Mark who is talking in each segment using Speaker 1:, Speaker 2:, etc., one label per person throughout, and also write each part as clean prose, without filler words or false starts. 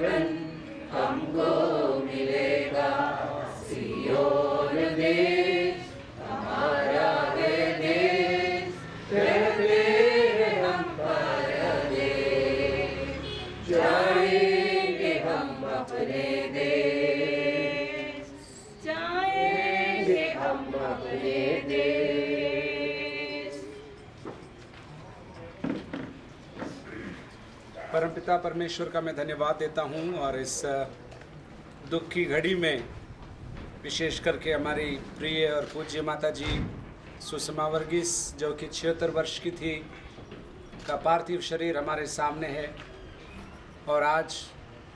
Speaker 1: जीवन हमको मिलेगा। सियोन देश हमारा है देश, रहते हैं हम परदेश, जाएंगे हम अपने देश, जाएंगे हम अपने देश।
Speaker 2: परमपिता परमेश्वर का मैं धन्यवाद देता हूँ और इस दुख की घड़ी में विशेष करके हमारी प्रिय और पूज्य माता जी सुषमा वर्गीस जो कि 76 वर्ष की थी का पार्थिव शरीर हमारे सामने है और आज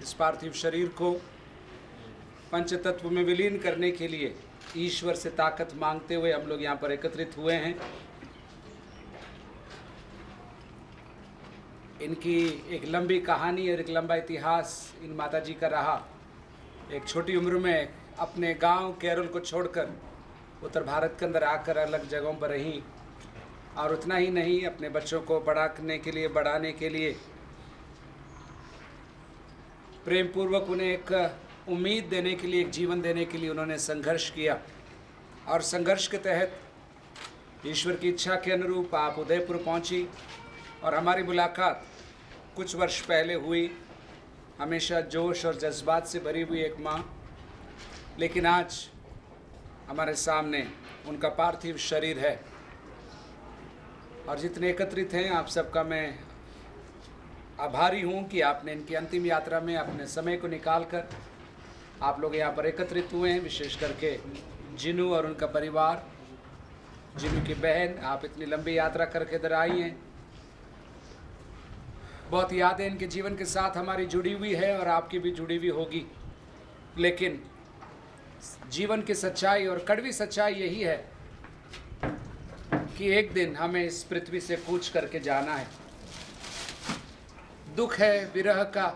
Speaker 2: इस पार्थिव शरीर को पंचतत्व में विलीन करने के लिए ईश्वर से ताकत मांगते हुए हम लोग यहाँ पर एकत्रित हुए हैं। इनकी एक लंबी कहानी और एक लंबा इतिहास इन माता जी का रहा। एक छोटी उम्र में अपने गांव केरल को छोड़कर उत्तर भारत के अंदर आकर अलग जगहों पर रहीं और उतना ही नहीं, अपने बच्चों को बढ़ाने के लिए प्रेम पूर्वक उन्हें एक उम्मीद देने के लिए, एक जीवन देने के लिए उन्होंने संघर्ष किया और संघर्ष के तहत ईश्वर की इच्छा के अनुरूप आप उदयपुर पहुंची और हमारी मुलाकात कुछ वर्ष पहले हुई। हमेशा जोश और जज्बात से भरी हुई एक माँ, लेकिन आज हमारे सामने उनका पार्थिव शरीर है और जितने एकत्रित हैं आप सबका मैं आभारी हूँ कि आपने इनकी अंतिम यात्रा में अपने समय को निकालकर आप लोग यहाँ पर एकत्रित हुए हैं। विशेष करके जिनू और उनका परिवार, जिनू की बहन, आप इतनी लंबी यात्रा करके इधर आई हैं। बहुत यादें इनके जीवन के साथ हमारी जुड़ी हुई है और आपकी भी जुड़ी हुई होगी, लेकिन जीवन की सच्चाई और कड़वी सच्चाई यही है कि एक दिन हमें इस पृथ्वी से कूच करके जाना है। दुख है, विरह का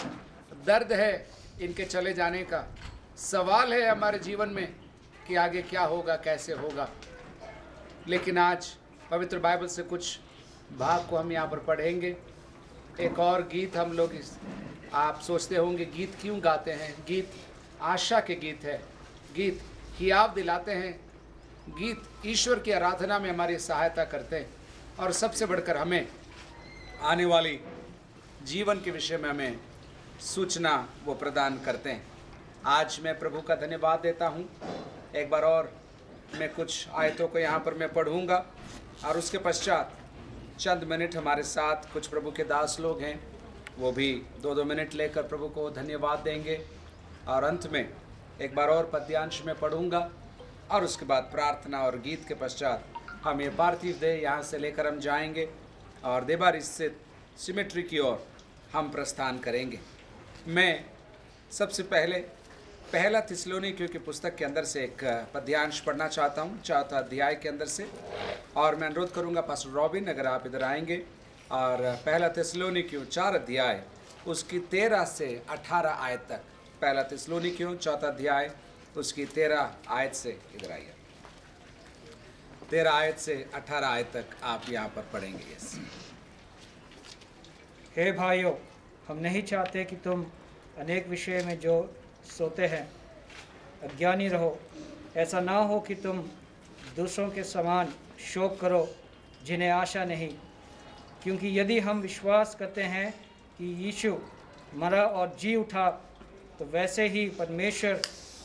Speaker 2: दर्द है इनके चले जाने का। सवाल है हमारे जीवन में कि आगे क्या होगा, कैसे होगा। लेकिन आज पवित्र बाइबल से कुछ भाग को हम यहाँ पर पढ़ेंगे। एक और गीत हम लोग आप सोचते होंगे गीत क्यों गाते हैं। गीत आशा के गीत है, गीत हियाव दिलाते हैं, गीत ईश्वर की आराधना में हमारी सहायता करते हैं और सबसे बढ़कर हमें आने वाली जीवन के विषय में हमें सूचना वो प्रदान करते हैं। आज मैं प्रभु का धन्यवाद देता हूँ। एक बार और मैं कुछ आयतों को यहाँ पर मैं पढ़ूँगा और उसके पश्चात चंद मिनट हमारे साथ कुछ प्रभु के दास लोग हैं, वो भी 2-2 मिनट लेकर प्रभु को धन्यवाद देंगे और अंत में एक बार और पद्यांश में पढ़ूंगा और उसके बाद प्रार्थना और गीत के पश्चात हम ये पार्थिव देह यहाँ से लेकर हम जाएंगे और देवारी से सिमेट्री की ओर हम प्रस्थान करेंगे। मैं सबसे पहले पहला थिस्सलुनीकियों की पुस्तक के अंदर से एक पद्यांश पढ़ना चाहता हूँ, 4 अध्याय के अंदर से, और मैं अनुरोध करूँगा पास्टर रॉबिन अगर आप इधर आएंगे। और पहला थिस्सलुनीकियों 4 अध्याय उसकी 13 से 18 आयत तक। पहला थिस्सलुनीकियों 4 अध्याय उसकी 13 आयत से इधर आइए, 13 आयत से 18 आयत तक आप यहाँ पर पढ़ेंगे। यस।
Speaker 3: हे भाइयों, हम नहीं चाहते कि तुम अनेक विषय में जो सोते हैं अज्ञानी रहो। ऐसा ना हो कि तुम दूसरों के समान शोक करो जिन्हें आशा नहीं। क्योंकि यदि हम विश्वास करते हैं कि यीशु मरा और जी उठा, तो वैसे ही परमेश्वर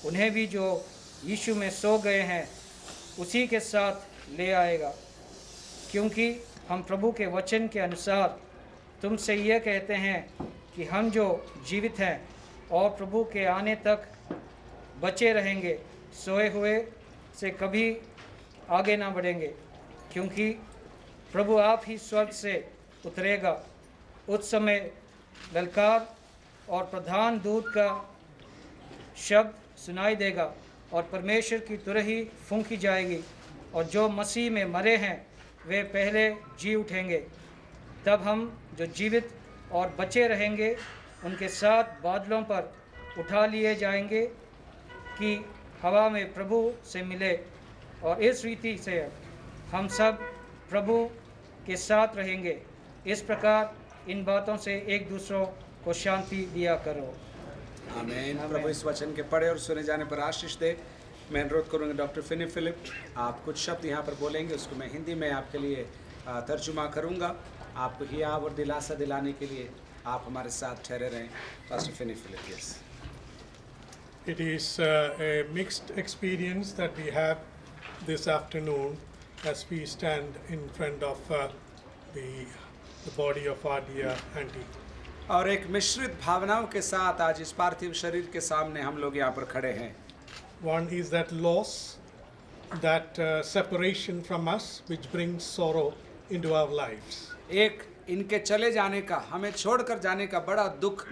Speaker 3: उन्हें भी जो यीशु में सो गए हैं उसी के साथ ले आएगा। क्योंकि हम प्रभु के वचन के अनुसार तुमसे यह कहते हैं कि हम जो जीवित हैं और प्रभु के आने तक बचे रहेंगे, सोए हुए से कभी आगे ना बढ़ेंगे। क्योंकि प्रभु आप ही स्वर्ग से उतरेगा। उस समय ललकार और प्रधान दूत का शब्द सुनाई देगा और परमेश्वर की तुरही फूंकी जाएगी और जो मसीह में मरे हैं वे पहले जी उठेंगे। तब हम जो जीवित और बचे रहेंगे उनके साथ बादलों पर उठा लिए जाएंगे कि हवा में प्रभु से मिले, और इस रीति से हम सब प्रभु के साथ रहेंगे। इस प्रकार इन बातों से एक दूसरों को शांति दिया करो।
Speaker 2: आमीन। प्रभु इस वचन के पढ़े और सुने जाने पर आशीष दे। मैं अनुरोध करूँगा डॉक्टर फिनी फिलिप, आप कुछ शब्द यहाँ पर बोलेंगे, उसको मैं हिंदी में आपके लिए तर्जुमा करूँगा। आपको हियाव और दिलासा दिलाने के लिए आप हमारे साथ ठहरे रहें। Pastor Finny Philip, yes.
Speaker 4: It is a mixed experience that we have this afternoon as we stand in front of the body of our dear auntie.
Speaker 2: और एक मिश्रित भावनाओं के साथ आज इस पार्थिव शरीर के सामने हम लोग यहाँ पर खड़े हैं।
Speaker 4: One is that loss, that separation from us, which brings sorrow into our lives.
Speaker 2: एक इनके चले जाने का, हमें छोड़कर जाने का बड़ा दुख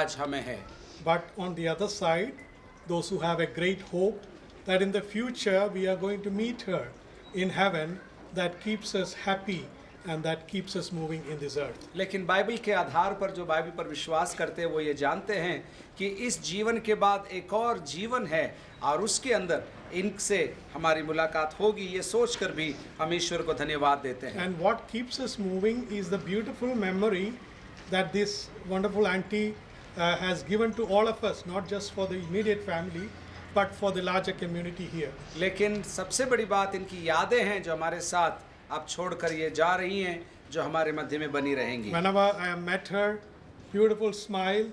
Speaker 2: आज हमें है।
Speaker 4: But on the other side, those who have a great hope that in the future we are going to meet her in heaven, that keeps us happy and that keeps us moving in this earth.
Speaker 2: लेकिन Bible के आधार पर जो Bible पर विश्वास करते हैं वो ये जानते हैं कि इस जीवन के बाद एक और जीवन है और उसके अंदर इनसे हमारी मुलाकात होगी, ये सोचकर भी हम ईश्वर को धन्यवाद देते हैं।
Speaker 4: And what keeps us moving is the beautiful memory that this wonderful auntie has given to all of us, not just for the immediate family, but for the larger community here.
Speaker 2: लेकिन सबसे बड़ी बात इनकी यादें हैं जो हमारे साथ अब छोड़कर ये जा रही हैं, जो हमारे मध्य में बनी रहेंगी।
Speaker 4: Whenever I have met her, beautiful smile,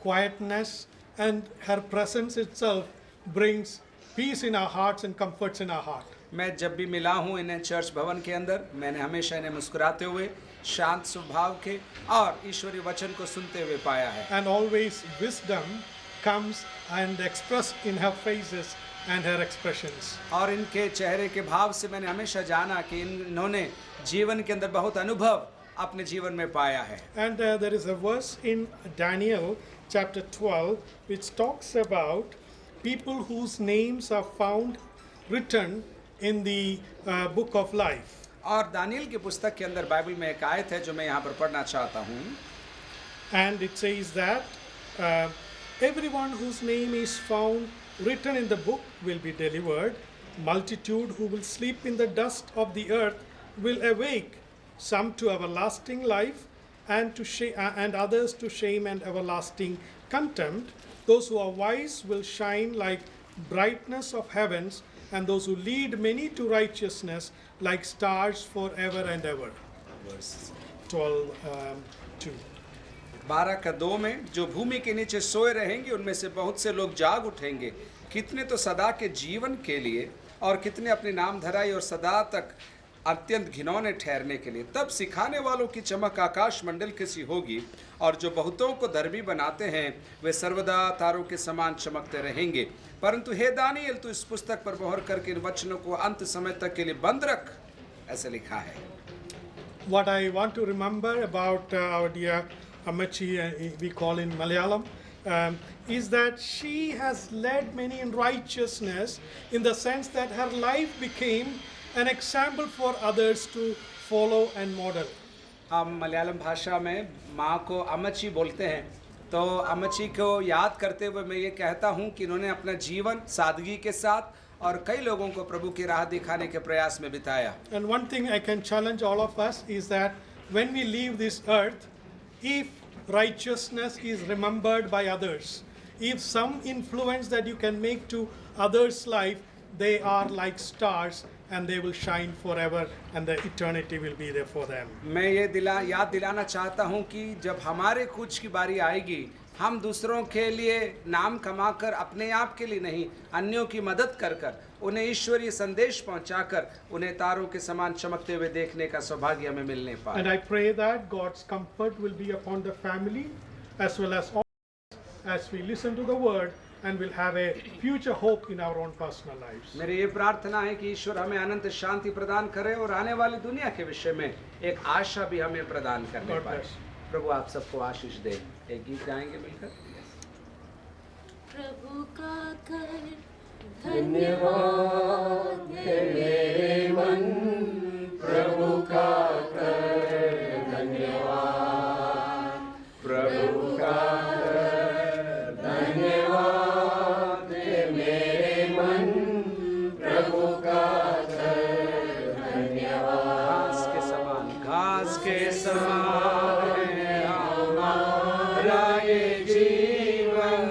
Speaker 4: quietness, and her presence itself brings peace in our hearts and comforts in our heart.
Speaker 2: मैं जब भी मिला हूँ इन्हें चर्च भवन के अंदर, मैंने हमेशा इन्हें मुस्कुराते हुए, शांत स्वभाव के और ईश्वरीय वचन को सुनते हुए पाया है।
Speaker 4: And always wisdom comes and expressed in her faces and her expressions.
Speaker 2: और इनके चेहरे के भाव से मैंने हमेशा जाना कि इन्होंने जीवन के अंदर बहुत अनुभव अपने जीवन में पाया है।
Speaker 4: And there is a verse in Daniel chapter 12 which talks about people whose names are found written in the book of life.
Speaker 2: और दानियल की पुस्तक के अंदर बाइबल में एक आयत है जो मैं यहाँ पर पढ़ना चाहता हूँ।
Speaker 4: And it says that everyone whose name is found written in the book will be delivered. Multitude who will sleep in the dust of the earth will awake, some to everlasting life and others to shame and everlasting contempt. Those who are wise will shine like brightness of heavens, and those who lead many to righteousness like stars forever and ever. Verse 12:2.
Speaker 2: 12:2 में जो भूमि के नीचे सोए रहेंगे उनमें से बहुत से लोग जाग उठेंगे, कितने तो सदा के जीवन के लिए और कितने अपनी नाम धराई और सदा तक अत्यंत घिनौने ठहरने के लिए। तब सिखाने वालों की चमक आकाश मंडल की सी होगी और जो बहुतों को धर्मी बनाते हैं वे सर्वदा तारों के समान चमकते रहेंगे। परंतु हे दानियल, तू इस पुस्तक पर मोहर करके इन वचनों को अंत समय तक के लिए बंद रख, ऐसे लिखा है।
Speaker 4: What I want to remember about our dear Amachi, we call in Malayalam, is that she has led many in righteousness, in the sense that her life became an example for others to follow and model.
Speaker 2: हम मलयालम भाषा में माँ को अमची बोलते हैं, तो अमची को याद करते हुए मैं ये कहता हूँ कि इन्होंने अपना जीवन सादगी के साथ और कई लोगों को प्रभु की राह दिखाने के प्रयास में बिताया।
Speaker 4: And one thing I can challenge all of us is that when we leave this earth, if righteousness is remembered by others, if some influence that you can make to others' life, they are like stars and they will shine forever and the eternity will be there for them.
Speaker 2: मैं ये याद दिलाना चाहता हूँ कि जब हमारे कुछ की बारी आएगी, हम दूसरों के लिए नाम कमाकर, अपने आप के लिए नहीं, अन्यों की मदद कर कर, उन्हें ईश्वरीय संदेश पहुंचाकर, उन्हें तारों के समान चमकते हुए देखने का सौभाग्य हमें मिलने पाए।
Speaker 4: And I pray that God's comfort will be upon the family as well as all as we listen to the word and will have a future hope in our own personal lives.
Speaker 2: मेरी ये प्रार्थना है कि ईश्वर हमें अनंत शांति प्रदान करे और आने वाली दुनिया के विषय में एक आशा भी हमें प्रदान करने
Speaker 4: God
Speaker 2: पाए।
Speaker 4: bless.
Speaker 2: प्रभु आप सबको आशीष दे। एक गीत गाएंगे मिलकर।
Speaker 1: प्रभु का कर धन्यवाद है मेरे मन, प्रभु का कर धन्यवाद, प्रभु का कर धन्यवाद है मेरे मन, प्रभु का कर धन्यवाद।
Speaker 2: घास के समान, घास के समान है हमारा ये जीवन,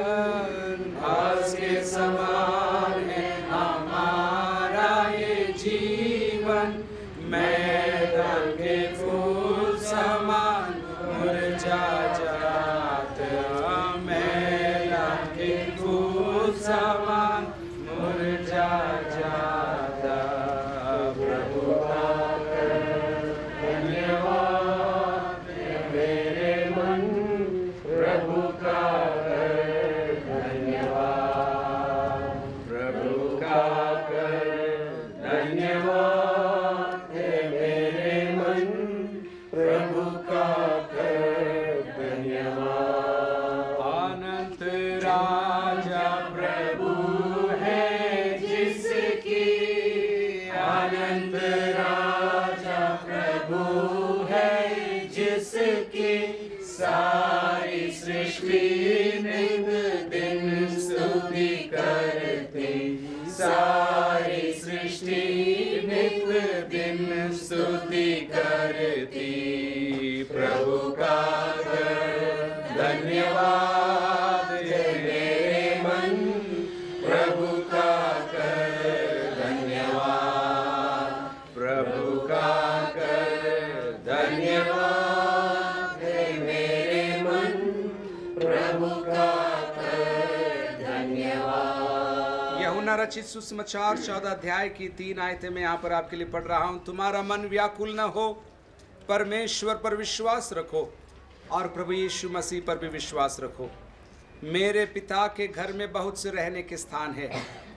Speaker 2: एक फूल समान मुरझा जाता, प्रभु का
Speaker 1: धन्यवाद मेरे मन, प्रभु का धन्यवाद, प्रभु का धन्यवाद मेरे मन, प्रभु का धन्यवाद।
Speaker 2: अनंत राजा प्रभु है जिसकी,
Speaker 1: अनंत राजा प्रभु है जिसकी, सारी सृष्टि नित दिन स्तुति करती, सारी सृष्टि नित दिन स्तुति करती, प्रभु का धन्यवाद मेरे मन, प्रभु का धन्यवाद, प्रभु का धन्यवाद मेरे मन, प्रभु का धन्यवाद।
Speaker 2: यूहन्ना रचित सुसमाचार 14 अध्याय की 3 आयतें मैं यहाँ पर आपके लिए पढ़ रहा हूँ। तुम्हारा मन व्याकुल न हो, परमेश्वर पर विश्वास रखो और प्रभु यीशु मसीह पर भी विश्वास रखो। मेरे पिता के घर में बहुत से रहने के स्थान है,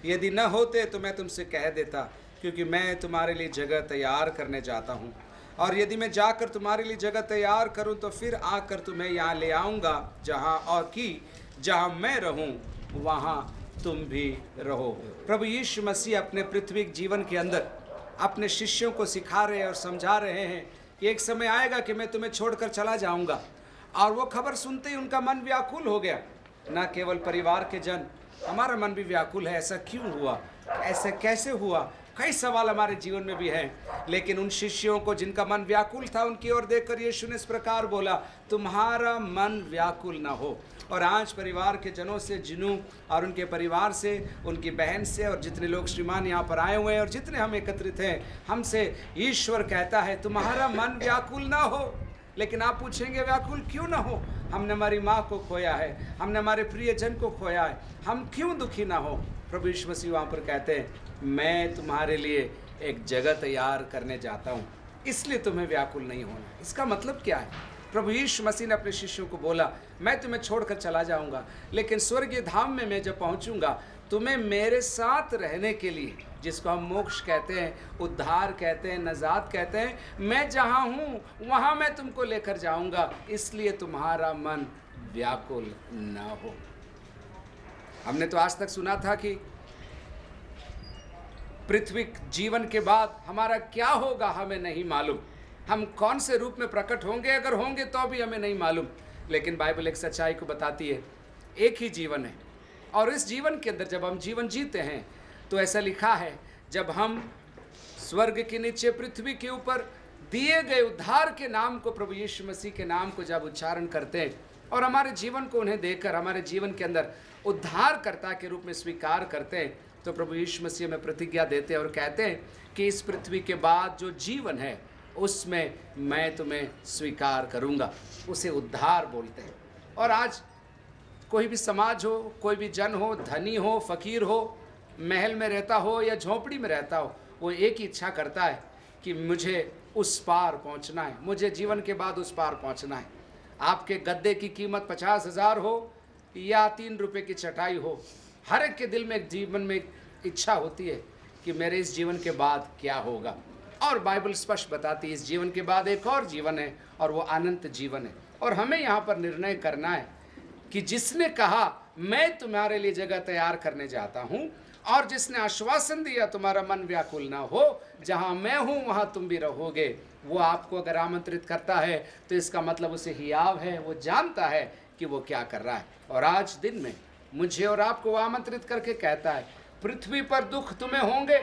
Speaker 2: यदि न होते तो मैं तुमसे कह देता, क्योंकि मैं तुम्हारे लिए जगह तैयार करने जाता हूँ। और यदि मैं जाकर तुम्हारे लिए जगह तैयार करूँ तो फिर आकर तुम्हें यहाँ ले आऊँगा, जहाँ मैं रहूँ वहाँ तुम भी रहो। प्रभु यीशु मसीह अपने पृथ्वी जीवन के अंदर अपने शिष्यों को सिखा रहे हैं और समझा रहे हैं कि एक समय आएगा कि मैं तुम्हें छोड़कर चला जाऊँगा। और वो खबर सुनते ही उनका मन व्याकुल हो गया। न केवल परिवार के जन, हमारा मन भी व्याकुल है। ऐसा क्यों हुआ, ऐसा कैसे हुआ, कई सवाल हमारे जीवन में भी हैं। लेकिन उन शिष्यों को जिनका मन व्याकुल था, उनकी ओर देखकर यीशु ने इस प्रकार बोला, तुम्हारा मन व्याकुल ना हो। और आज परिवार के जनों से, जिनू और उनके परिवार से, उनकी बहन से और जितने लोग श्रीमान यहाँ पर आए हुए हैं और जितने हम एकत्रित हैं, हमसे ईश्वर कहता है तुम्हारा मन व्याकुल ना हो। लेकिन आप पूछेंगे व्याकुल क्यों ना हो? हमने हमारी माँ को खोया है, हमने हमारे प्रियजन को खोया है, हम क्यों दुखी ना हो? प्रभु यीशु मसीह वहाँ पर कहते हैं, मैं तुम्हारे लिए एक जगह तैयार करने जाता हूँ, इसलिए तुम्हें व्याकुल नहीं होना। इसका मतलब क्या है? प्रभु यीशु मसीह ने अपने शिष्यों को बोला, मैं तुम्हें छोड़कर चला जाऊँगा, लेकिन स्वर्गीय धाम में मैं जब पहुँचूँगा तुम्हें मेरे साथ रहने के लिए, जिसको हम मोक्ष कहते हैं, उद्धार कहते हैं, नजात कहते हैं, मैं जहाँ हूँ वहाँ मैं तुमको लेकर जाऊँगा, इसलिए तुम्हारा मन व्याकुल न हो। हमने तो आज तक सुना था कि पृथ्वी जीवन के बाद हमारा क्या होगा हमें नहीं मालूम, हम कौन से रूप में प्रकट होंगे, अगर होंगे तो भी हमें नहीं मालूम। लेकिन बाइबल एक सच्चाई को बताती है, एक ही जीवन है, और इस जीवन के अंदर जब हम जीवन जीते हैं तो ऐसा लिखा है, जब हम स्वर्ग के नीचे पृथ्वी के ऊपर दिए गए उद्धार के नाम को, प्रभु यीशु मसीह के नाम को जब उच्चारण करते हैं और हमारे जीवन को उन्हें देकर हमारे जीवन के अंदर उद्धारकर्ता के रूप में स्वीकार करते हैं, तो प्रभु यीशु मसीह में प्रतिज्ञा देते हैं और कहते हैं कि इस पृथ्वी के बाद जो जीवन है उसमें मैं तुम्हें स्वीकार करूँगा। उसे उद्धार बोलते हैं। और आज कोई भी समाज हो, कोई भी जन हो, धनी हो, फकीर हो, महल में रहता हो या झोंपड़ी में रहता हो, वो एक ही इच्छा करता है कि मुझे उस पार पहुंचना है, मुझे जीवन के बाद उस पार पहुंचना है। आपके गद्दे की कीमत 50,000 हो या 3 रुपये की चटाई हो, हर एक के दिल में, जीवन में इच्छा होती है कि मेरे इस जीवन के बाद क्या होगा। और बाइबल स्पष्ट बताती है इस जीवन के बाद एक और जीवन है और वो अनंत जीवन है। और हमें यहाँ पर निर्णय करना है कि जिसने कहा मैं तुम्हारे लिए जगह तैयार करने जाता हूँ, और जिसने आश्वासन दिया तुम्हारा मन व्याकुल ना हो, जहाँ मैं हूँ वहाँ तुम भी रहोगे, वो आपको अगर आमंत्रित करता है तो इसका मतलब उसे हियाव है, वो जानता है कि वो क्या कर रहा है। और आज दिन में मुझे और आपको आमंत्रित करके कहता है, पृथ्वी पर दुख तुम्हें होंगे,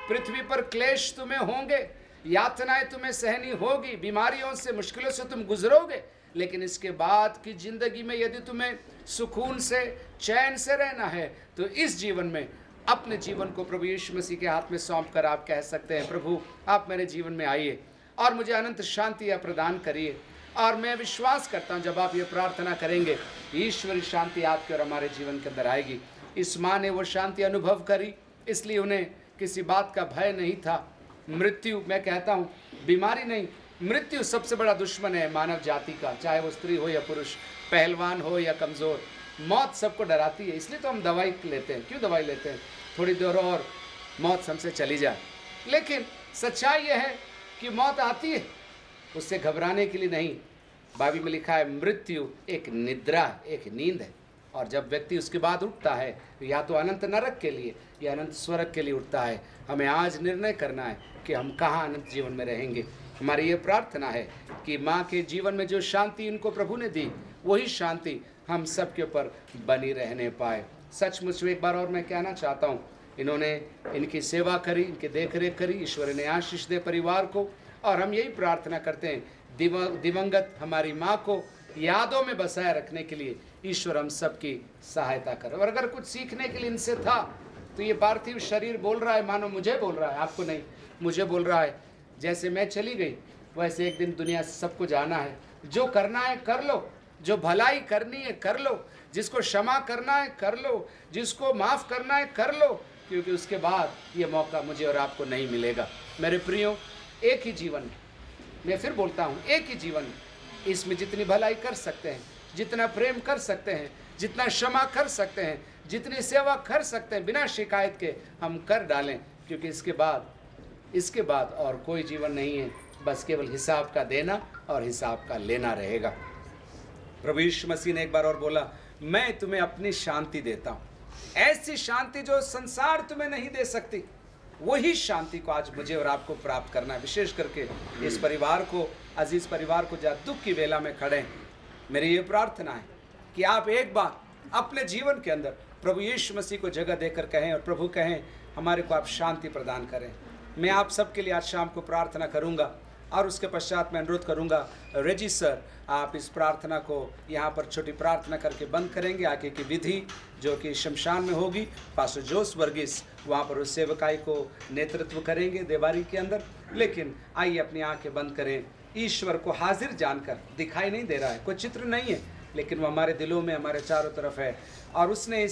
Speaker 2: पृथ्वी पर क्लेश तुम्हें होंगे, यातनाएं तुम्हें सहनी होगी, बीमारियों से, मुश्किलों से तुम गुजरोगे, लेकिन इसके बाद की जिंदगी में यदि तुम्हें सुकून से, चैन से रहना है तो इस जीवन में अपने जीवन को प्रभु यीशु मसीह के हाथ में सौंप कर आप कह सकते हैं, प्रभु आप मेरे जीवन में आइए और मुझे अनंत शांति प्रदान करिए। और मैं विश्वास करता हूँ जब आप ये प्रार्थना करेंगे, ईश्वरी शांति आपके और हमारे जीवन के अंदर आएगी। इस माँ ने वो शांति अनुभव करी, इसलिए उन्हें किसी बात का भय नहीं था। मृत्यु, मैं कहता हूँ बीमारी नहीं, मृत्यु सबसे बड़ा दुश्मन है मानव जाति का, चाहे वो स्त्री हो या पुरुष, पहलवान हो या कमज़ोर। मौत सबको डराती है, इसलिए तो हम दवाई लेते हैं। क्यों दवाई लेते हैं? थोड़ी देर और मौत हमसे चली जाए। लेकिन सच्चाई यह है कि मौत आती है, उससे घबराने के लिए नहीं। बाइबल में लिखा है मृत्यु एक निद्रा, एक नींद है, और जब व्यक्ति उसके बाद उठता है या तो अनंत नरक के लिए या अनंत स्वर्ग के लिए उठता है। हमें आज निर्णय करना है कि हम कहाँ अनंत जीवन में रहेंगे। हमारी ये प्रार्थना है कि माँ के जीवन में जो शांति इनको प्रभु ने दी, वही शांति हम सब के ऊपर बनी रहने पाए। सचमुच एक बार और मैं कहना चाहता हूँ, इन्होंने इनकी सेवा करी, इनकी देख रेख करी, ईश्वर ने आशीष दे परिवार को। और हम यही प्रार्थना करते हैं दिवंगत हमारी माँ को यादों में बसाए रखने के लिए ईश्वर हम सबकी सहायता करे। और अगर कुछ सीखने के लिए इनसे था तो ये पार्थिव शरीर बोल रहा है, मानो मुझे बोल रहा है, आपको नहीं, मुझे बोल रहा है। जैसे मैं चली गई वैसे एक दिन दुनिया से सबको जाना है। जो करना है कर लो, जो भलाई करनी है कर लो, जिसको क्षमा करना है कर लो, जिसको माफ़ करना है कर लो, क्योंकि उसके बाद ये मौका मुझे और आपको नहीं मिलेगा। मेरे प्रियो, एक ही जीवन है, मैं फिर बोलता हूँ, एक ही जीवन है। इसमें जितनी भलाई कर सकते हैं, जितना प्रेम कर सकते हैं, जितना क्षमा कर सकते हैं, जितनी सेवा कर सकते हैं, बिना शिकायत के हम कर डालें, क्योंकि इसके बाद और कोई जीवन नहीं है। बस केवल हिसाब का देना और हिसाब का लेना रहेगा। प्रभु यीशु मसीह ने एक बार और बोला, मैं तुम्हें अपनी शांति देता हूँ, ऐसी शांति जो संसार तुम्हें नहीं दे सकती। वही शांति को आज मुझे और आपको प्राप्त करना है। विशेष करके इस परिवार को, अजीज परिवार को, जहाँ दुख की वेला में खड़े हैं, मेरी ये प्रार्थना है कि आप एक बार अपने जीवन के अंदर प्रभु यीशु मसीह को जगह देकर कहें और प्रभु कहें, हमारे को आप शांति प्रदान करें। मैं आप सबके लिए आज शाम को प्रार्थना करूंगा और उसके पश्चात मैं अनुरोध करूंगा, रेजी सर, आप इस प्रार्थना को यहाँ पर छोटी प्रार्थना करके बंद करेंगे। आगे की विधि जो कि शमशान में होगी, पास्टर जोस वर्गीस वहाँ पर उस सेवकाई को नेतृत्व करेंगे देवारी के अंदर। लेकिन आइए अपनी आंखें बंद करें। ईश्वर को हाजिर जानकर, दिखाई नहीं दे रहा है, कोई चित्र नहीं है, लेकिन वो हमारे दिलों में, हमारे चारों तरफ है। और उसने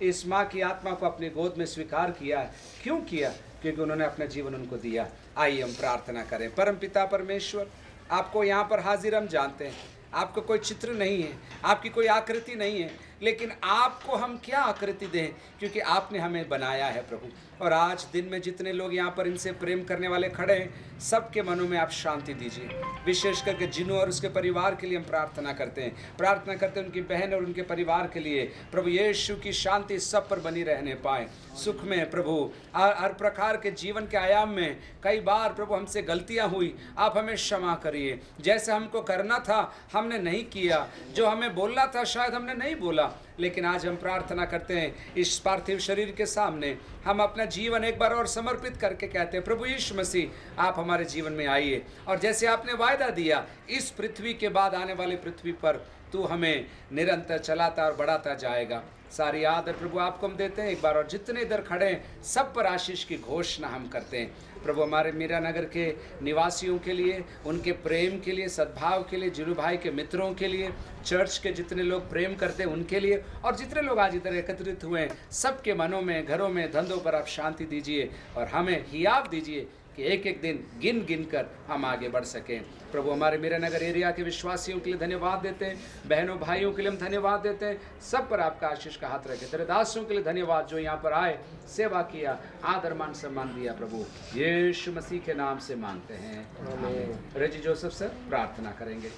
Speaker 2: इस माँ की आत्मा को अपनी गोद में स्वीकार किया है। क्यों किया? क्योंकि उन्होंने अपना जीवन उनको दिया। आइए हम प्रार्थना करें। परमपिता परमेश्वर, आपको यहाँ पर हाजिर हम जानते हैं। आपको कोई चित्र नहीं है, आपकी कोई आकृति नहीं है, लेकिन आपको हम क्या आकृति दें, क्योंकि आपने हमें बनाया है प्रभु। और आज दिन में जितने लोग यहाँ पर इनसे प्रेम करने वाले खड़े हैं, सबके मनों में आप शांति दीजिए। विशेष करके जिन्हों और उसके परिवार के लिए हम प्रार्थना करते हैं, उनकी बहन और उनके परिवार के लिए प्रभु यीशु की शांति सब पर बनी रहने पाए। सुख में प्रभु, हर प्रकार के जीवन के आयाम में कई बार प्रभु हमसे गलतियाँ हुई, आप हमें क्षमा करिए। जैसे हमको करना था हमने नहीं किया, जो हमें बोलना था शायद हमने नहीं बोला, लेकिन आज हम प्रार्थना करते हैं, इस पार्थिव शरीर के सामने हम अपना जीवन एक बार और समर्पित करके कहते हैं, प्रभु यीशु मसीह आप हमारे जीवन में आइए। और जैसे आपने वायदा दिया, इस पृथ्वी के बाद आने वाली पृथ्वी पर तू हमें निरंतर चलाता और बढ़ाता जाएगा। सारी आदर प्रभु आपको हम देते हैं एक बार और। जितने इधर खड़े हैं सब पर आशीष की घोषणा हम करते हैं प्रभु। हमारे मीरा नगर के निवासियों के लिए, उनके प्रेम के लिए, सद्भाव के लिए, जिलू भाई के मित्रों के लिए, चर्च के जितने लोग प्रेम करते हैं उनके लिए, और जितने लोग आज इधर एकत्रित हुए हैं सबके मनों में, घरों में, धंधों पर आप शांति दीजिए और हमें हियाव दीजिए कि एक एक दिन गिन गिन कर हम आगे बढ़ सकें प्रभु। हमारे मीरा नगर एरिया के विश्वासियों के लिए धन्यवाद देते हैं, बहनों भाइयों के लिए हम धन्यवाद देते हैं। सब पर आपका आशीष का हाथ रखे। तेरे दासों के लिए धन्यवाद जो यहाँ पर आए, सेवा किया, आदर मान सम्मान दिया प्रभु। यीशु मसीह के नाम से मांगते हैं, आमीन। रेजी जोसेफ सर प्रार्थना करेंगे।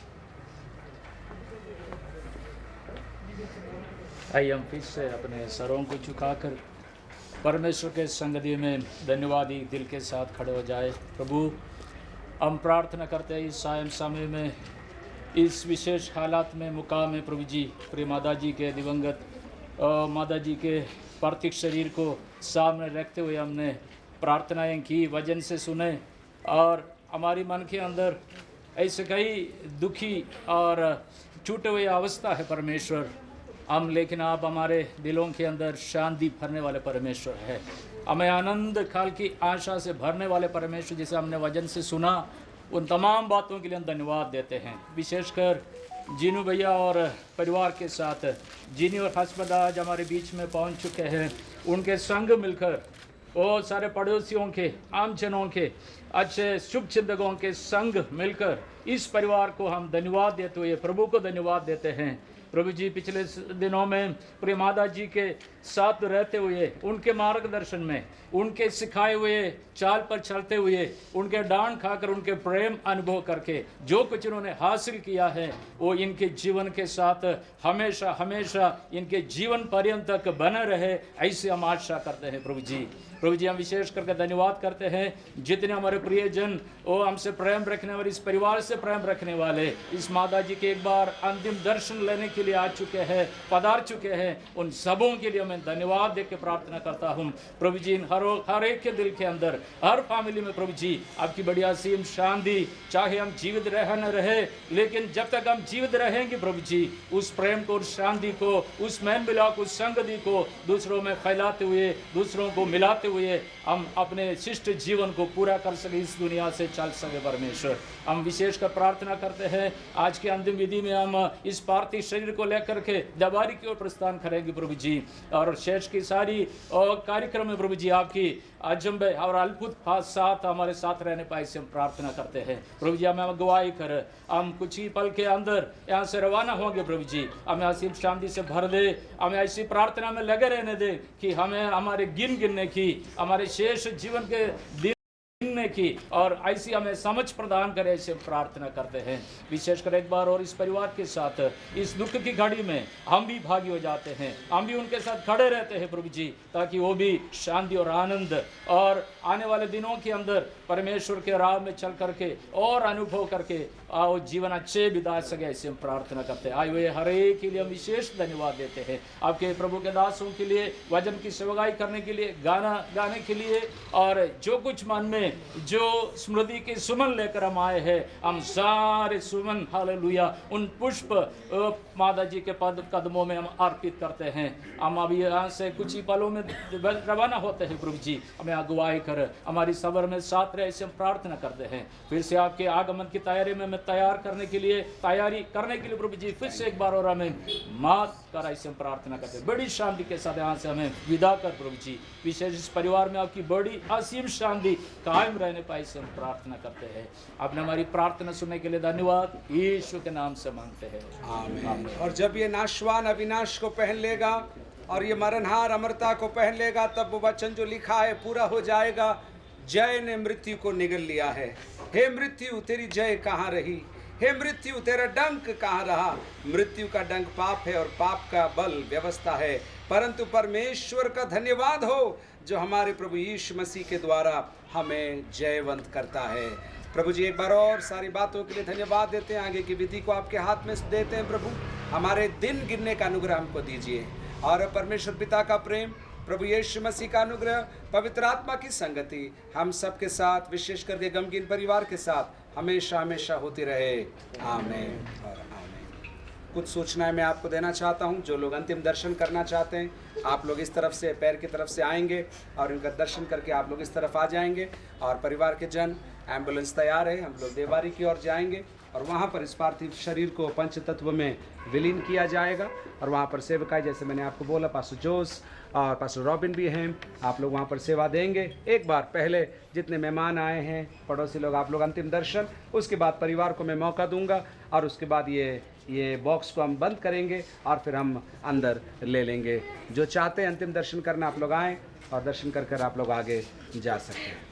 Speaker 5: आइए हम फिर से अपने सरों को झुकाकर परमेश्वर के संगति में धन्यवादी दिल के साथ खड़े हो जाए। प्रभु, हम प्रार्थना करते हैं इस सायं समय में, इस विशेष हालात में, मुकाम में प्रभु जी, प्रिय माता जी के दिवंगत माता जी के पार्थिव शरीर को सामने रखते हुए हमने प्रार्थनाएं की, वचन से सुने, और हमारी मन के अंदर ऐसे कई दुखी और छूटे हुए अवस्था है परमेश्वर हम, लेकिन आप हमारे दिलों के अंदर शांति भरने वाले परमेश्वर है। हमें आनंद काल की आशा से भरने वाले परमेश्वर, जिसे हमने वचन से सुना उन तमाम बातों के लिए हम धन्यवाद देते हैं। विशेषकर जीनू भैया और परिवार के साथ जीनी और हस्बद आज हमारे बीच में पहुंच चुके हैं। उनके संग मिलकर और सारे पड़ोसियों के, आमजनों के, अच्छे शुभ चिंतकों के संग मिलकर इस परिवार को हम धन्यवाद देते हुए प्रभु को धन्यवाद देते हैं। प्रभु जी, पिछले दिनों में प्रिय माता जी के साथ रहते हुए, उनके मार्गदर्शन में, उनके सिखाए हुए चाल पर चलते हुए, उनके डांट खाकर, उनके प्रेम अनुभव करके जो कुछ उन्होंने हासिल किया है वो इनके जीवन के साथ हमेशा हमेशा इनके जीवन पर्यंत तक बना रहे, ऐसे हम आशा करते हैं। प्रभु जी हम विशेष करके धन्यवाद करते हैं जितने हमारे प्रियजन वो हमसे प्रेम रखने वाले, इस परिवार से प्रेम रखने वाले, इस माता जी के एक बार अंतिम दर्शन लेने के लिए आ चुके हैं, पधार चुके हैं, उन सबों के लिए मैं धन्यवाद दे के प्रार्थना करता हूँ। प्रभु जी हर एक के दिल के अंदर, हर फैमिली में प्रभु जी आपकी बड़ी असीम शांति, चाहे हम जीवित रह न रहे, लेकिन जब तक हम जीवित रहेंगे प्रभु जी उस प्रेम को, उस शांति को, उस मेल मिलाप, उस संगति को दूसरों में फैलाते हुए, दूसरों को मिलाते हुए हम अपने शिष्ट जीवन को पूरा कर सके, इस दुनिया से चल सके। परमेश्वर हम विशेष कर प्रार्थना करते हैं आज के अंतिम विधि में हम इस पार्थिव शरीर को लेकर के दबारी की ओर प्रस्थान करेंगे प्रभु जी, और शेष की सारी कार्यक्रम में प्रभु जी आपकी अजम्ब और अद्भुत साथ हमारे साथ रहने पाए से हम प्रार्थना करते हैं। प्रभु जी हमें अगुवाई कर, हम कुछ ही पल के अंदर यहाँ से रवाना होंगे प्रभु जी, हमें असीम शांति से भर दे, हमें ऐसी प्रार्थना में लगे रहने दे कि हमें हमारे गिनने की, हमारे शेष जीवन के दिन की और ऐसी हमें समझ प्रदान करे, ऐसे प्रार्थना करते हैं। विशेषकर एक बार और इस परिवार के साथ इस दुख की घड़ी में हम भी भागी हो जाते हैं, हम भी उनके साथ खड़े रहते हैं प्रभु जी, ताकि वो भी शांति और आनंद और आने वाले दिनों के अंदर परमेश्वर के राह में चल करके और अनुभव करके आओ जीवन अच्छे बिता सके, ऐसे हम प्रार्थना करते हैं। आए हुए हर एक के लिए हम विशेष धन्यवाद देते हैं। आपके प्रभु के दासों के लिए, वचन की सेवकाई करने के लिए, गाना गाने के लिए, और जो कुछ मन में जो स्मृति के सुमन लेकर हम आए हैं, हम सारे सुमन हालेलुया उन पुष्प माता जी के कदमों में हम अर्पित करते हैं। हम अभी यहाँ से कुछ ही पलों में रवाना होते हैं प्रभु जी, हमें अगुवाई कर, हमारी सबर में साथ रहे, ऐसे हम प्रार्थना करते हैं। फिर से आपके आगमन की तैयारी में तैयारी करने के लिए प्रभु जी फिर से एक बार और हमें माफ कर, ऐसे हम प्रार्थना करते हैं। बड़ी शांति के साथ यहाँ से हमें विदा कर प्रभु जी, विशेष इस परिवार में आपकी बड़ी असीम शांति कायम रहने पाए, से हम प्रार्थना करते हैं। आपने हमारी प्रार्थना सुनने के लिए धन्यवाद, यीशु के नाम से मांगते हैं,
Speaker 1: आमीन। और जब ये नाशवान अविनाश को पहन लेगा और ये मरणहार अमरता को पहन लेगा, तब वो वचन जो लिखा है पूरा हो जाएगा, जय ने मृत्यु को निगल लिया है। हे मृत्यु तेरी जय कहाँ रही, हे मृत्यु तेरा डंक कहाँ रहा। मृत्यु का डंक पाप है और पाप का बल व्यवस्था है, परंतु परमेश्वर का धन्यवाद हो जो हमारे प्रभु यीशु मसीह के द्वारा हमें जयवंत करता है। प्रभु जी एक बार और सारी बातों के लिए धन्यवाद देते हैं। आगे की विधि को आपके हाथ में देते हैं। प्रभु हमारे दिन गिनने का अनुग्रह हमको दीजिए, और परमेश्वर पिता का प्रेम, प्रभु यीशु मसीह का अनुग्रह, पवित्र आत्मा की संगति हम सबके साथ, विशेष करके गमगीन परिवार के साथ हमेशा हमेशा होती रहे। आमीन और आमीन। कुछ सूचनाएं मैं आपको देना चाहता हूं। जो लोग अंतिम दर्शन करना चाहते हैं, आप लोग इस तरफ से, पैर की तरफ से आएंगे और इनका दर्शन करके आप लोग इस तरफ आ जाएंगे। और परिवार के जन, एम्बुलेंस तैयार है, हम लोग देवारी की ओर जाएंगे और वहाँ पर इस पार्थिव शरीर को पंच तत्व में विलीन किया जाएगा। और वहाँ पर सेवकाई, जैसे मैंने आपको बोला, पास्टर जोस और पास्टर रॉबिन भी हैं, आप लोग वहाँ पर सेवा देंगे। एक बार पहले जितने मेहमान आए हैं, पड़ोसी लोग, आप लोग अंतिम दर्शन, उसके बाद परिवार को मैं मौका दूंगा और उसके बाद ये बॉक्स को हम बंद करेंगे और फिर हम अंदर ले लेंगे। जो चाहते हैं अंतिम दर्शन करना, आप लोग आएँ और दर्शन कर आप लोग आगे जा सकते हैं।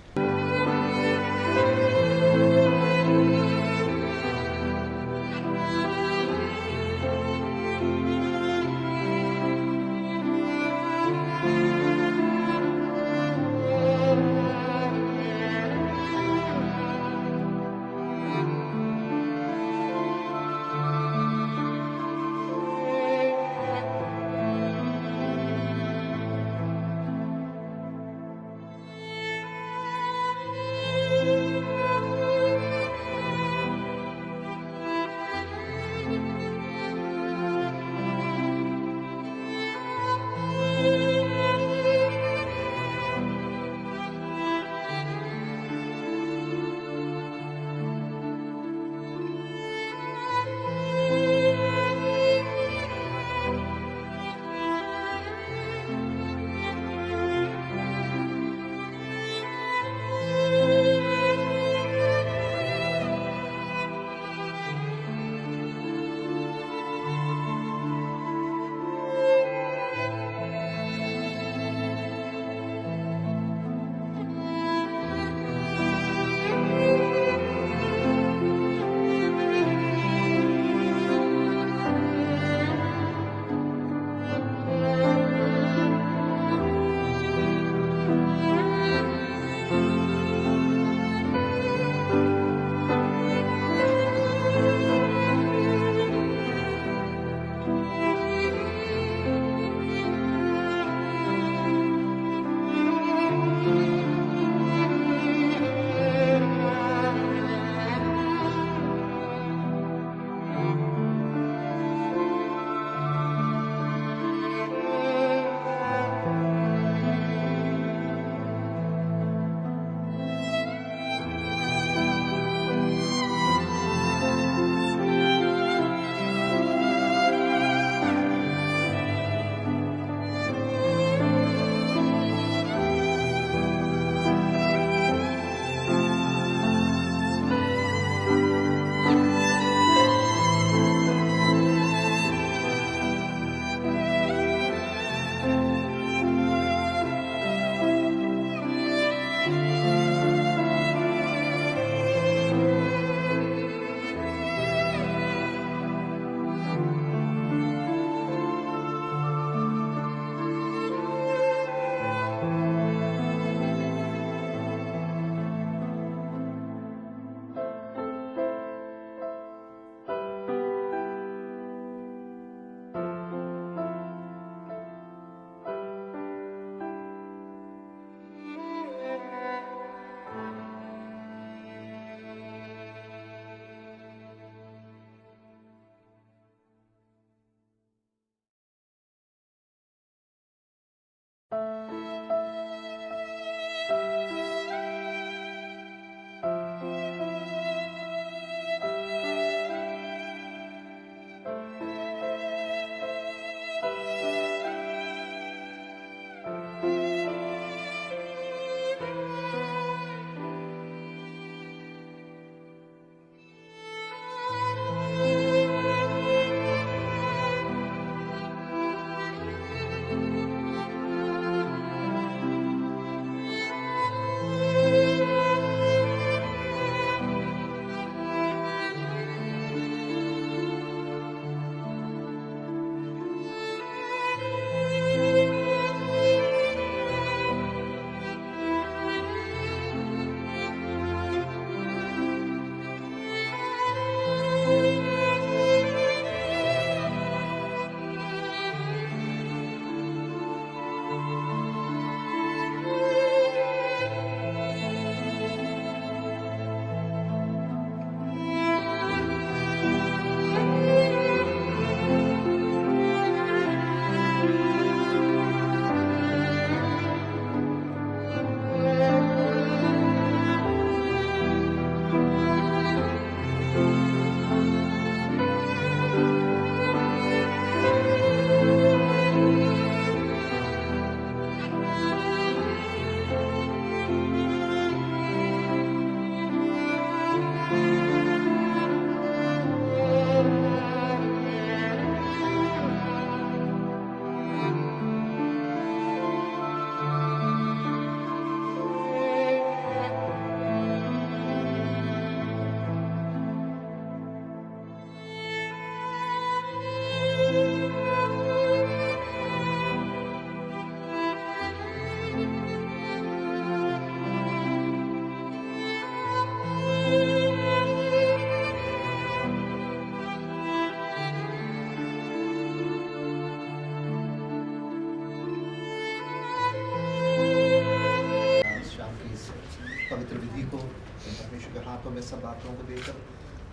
Speaker 6: सब बातों को देखकर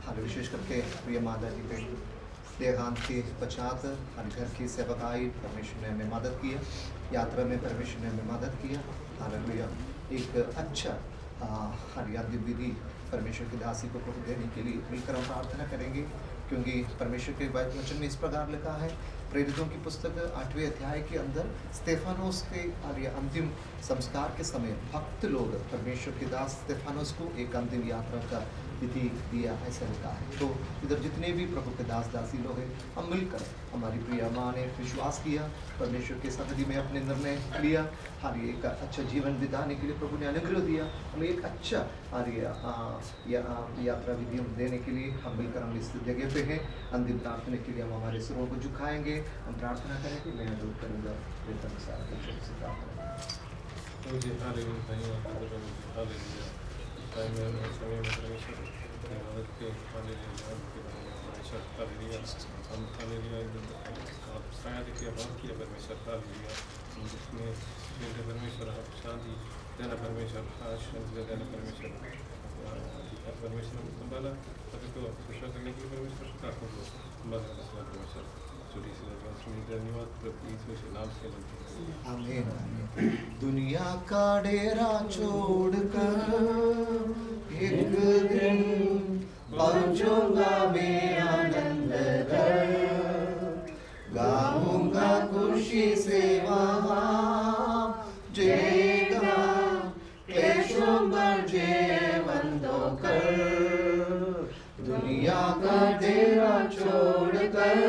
Speaker 6: हर विशेष करके प्रिय माता जी के देहांत के पश्चात हर घर की सेवकाई परमेश्वर ने हमें मदद किया, यात्रा में परमेश्वर ने हमें मदद किया। हालेलुया। एक अच्छा हर याद विधि परमेश्वर की दासी को प्रभु देने के लिए मिलकर हम प्रार्थना करेंगे, क्योंकि परमेश्वर के वचन में इस प्रकार लिखा है, प्रेरितों की पुस्तक 8वें अध्याय के अंदर स्तेफानोस के अंतिम संस्कार के समय भक्त लोग परमेश्वर के दास स्तेफानोस को एक अंतिम यात्रा का विधि दिया, ऐसा लिखा है। तो इधर जितने भी प्रभु के दास दासी लोग हैं, हम मिलकर हमारी प्रिय माँ ने विश्वास किया, परमेश्वर के सन्निधि में अपने निर्णय लिया, हर एक अच्छा जीवन बिताने के लिए प्रभु ने अनुग्रह दिया, हमें एक अच्छा यात्रा विधि देने के लिए हम मिलकर हम इस जगह पे हैं। अंतिम प्रार्थना के लिए हम हमारे सिरों को झुकाएंगे, हम प्रार्थना करेंगे। मैं दूर करूँगा आमीन। दुनिया का डेरा छोड़कर एक दिन पहुंचूंगा मैं आनंद घर, गाऊंगा खुशी से वहाँ जयगा क्लेशों पर जय बंदोकर। दुनिया का डेरा छोड़कर